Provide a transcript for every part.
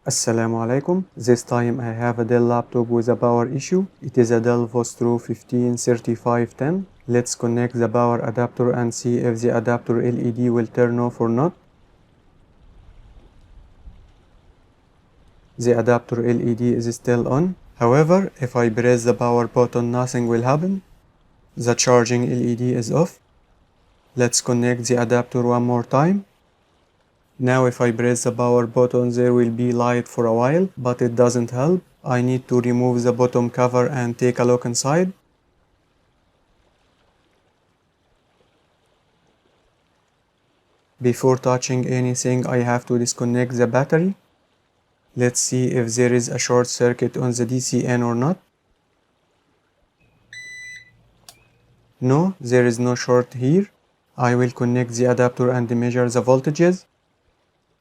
Assalamu alaikum. This time I have a Dell laptop with a power issue. It is a Dell Vostro 153510. Let's connect the power adapter and see if the adapter LED will turn off or not. The adapter LED is still on. However, if I press the power button, nothing will happen. The charging LED is off. Let's connect the adapter one more time. Now if I press the power button, there will be light for a while, but it doesn't help. I need to remove the bottom cover and take a look inside. Before touching anything, I have to disconnect the battery. Let's see if there is a short circuit on the DCN or not. No, there is no short here. I will connect the adapter and measure the voltages.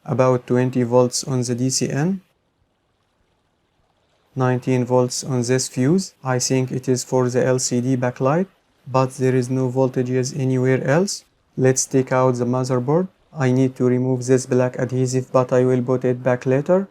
About 20 volts on the DCN. 19 volts on this fuse. I think it is for the LCD backlight, but there is no voltages anywhere else. Let's take out the motherboard. I need to remove this black adhesive, but I will put it back later.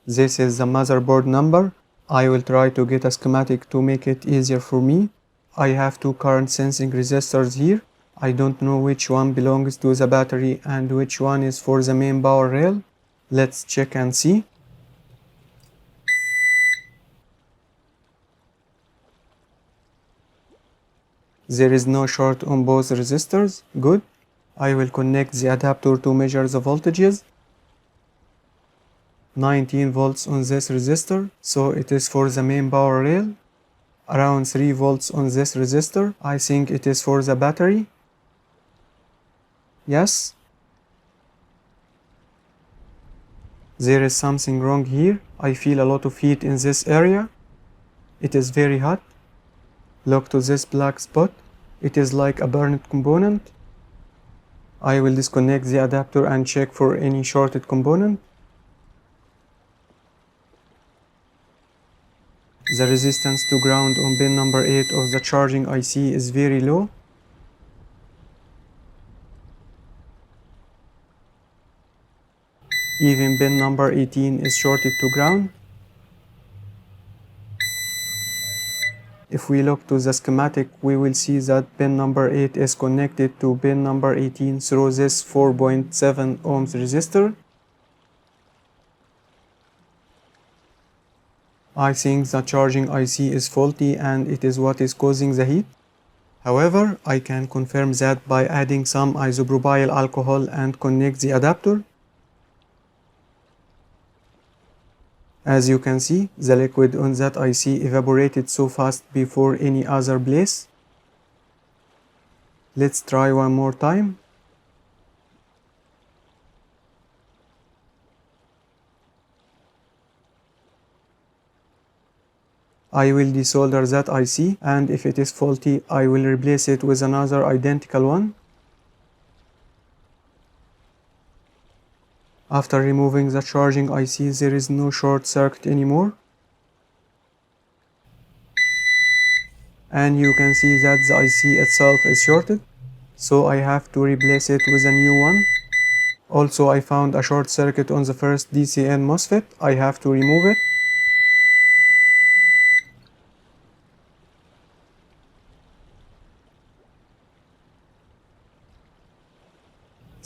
This is the motherboard number. I will try to get a schematic to make it easier for me. I have two current sensing resistors here. I don't know which one belongs to the battery and which one is for the main power rail. Let's check and see. There is no short on both resistors. Good. I will connect the adapter to measure the voltages. 19 volts on this resistor, so it is for the main power rail. Around 3 volts on this resistor. I think it is for the battery. Yes. There is something wrong here. I feel a lot of heat in this area. It is very hot. Look to this black spot. It is like a burned component. I will disconnect the adapter and check for any shorted component. The resistance to ground on pin number 8 of the charging IC is very low. Even pin number 18 is shorted to ground. If we look to the schematic, we will see that pin number 8 is connected to pin number 18 through this 4.7 ohms resistor. I think the charging IC is faulty and it is what is causing the heat. However, I can confirm that by adding some isopropyl alcohol and connect the adapter. As you can see, the liquid on that IC evaporated so fast before any other place. Let's try one more time. I will desolder that IC, and if it is faulty, I will replace it with another identical one. After removing the charging IC, there is no short circuit anymore. And you can see that the IC itself is shorted, so I have to replace it with a new one. Also, I found a short circuit on the first DCN MOSFET. I have to remove it.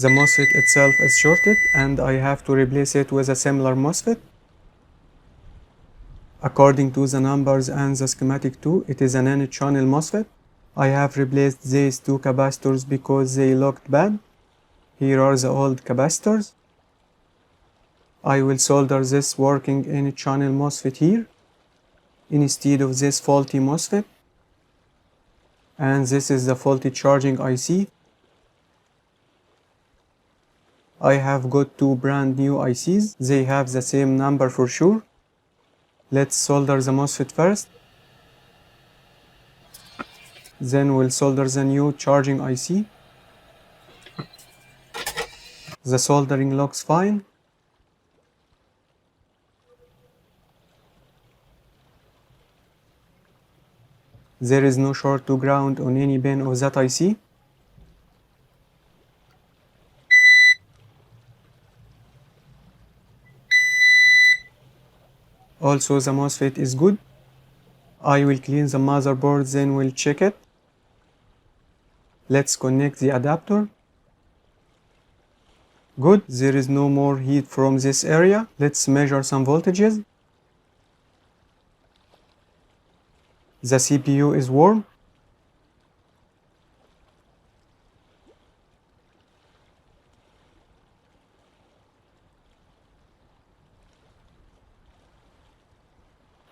The MOSFET itself is shorted and I have to replace it with a similar MOSFET. According to the numbers and the schematic too, it is an N-channel MOSFET. I have replaced these two capacitors because they looked bad. Here are the old capacitors. I will solder this working N-channel MOSFET here instead of this faulty MOSFET. And this is the faulty charging IC. I have got two brand new ICs. They have the same number for sure. Let's solder the MOSFET first. Then we'll solder the new charging IC. The soldering looks fine. There is no short to ground on any pin of that IC. Also the MOSFET is good. I will clean the motherboard, then we'll check it. Let's connect the adapter. Good, there is no more heat from this area. Let's measure some voltages. The CPU is warm.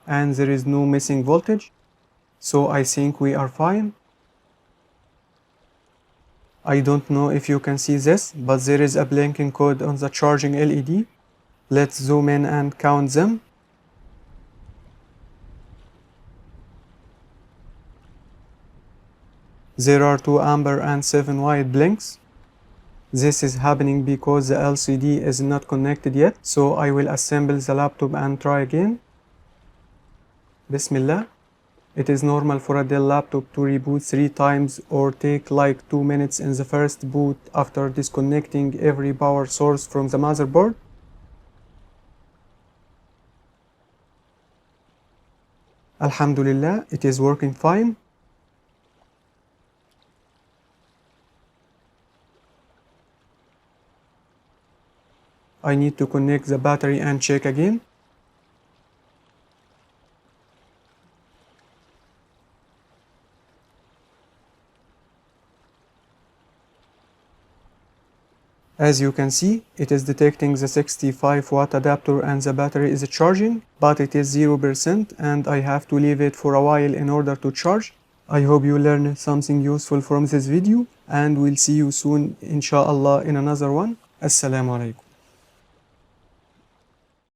And there is no missing voltage. So I think we are fine. I don't know if you can see this, but there is a blinking code on the charging LED. Let's zoom in and count them. There are 2 amber and 7 white blinks. This is happening because the LCD is not connected yet, so I will assemble the laptop and try again. Bismillah. It is normal for a Dell laptop to reboot 3 times or take like 2 minutes in the first boot after disconnecting every power source from the motherboard. Alhamdulillah, it is working fine. I need to connect the battery and check again. As you can see, it is detecting the 65 watt adapter and the battery is charging, but it is 0% and I have to leave it for a while in order to charge. I hope you learned something useful from this video and we'll see you soon inshallah in another one. Assalamu alaikum.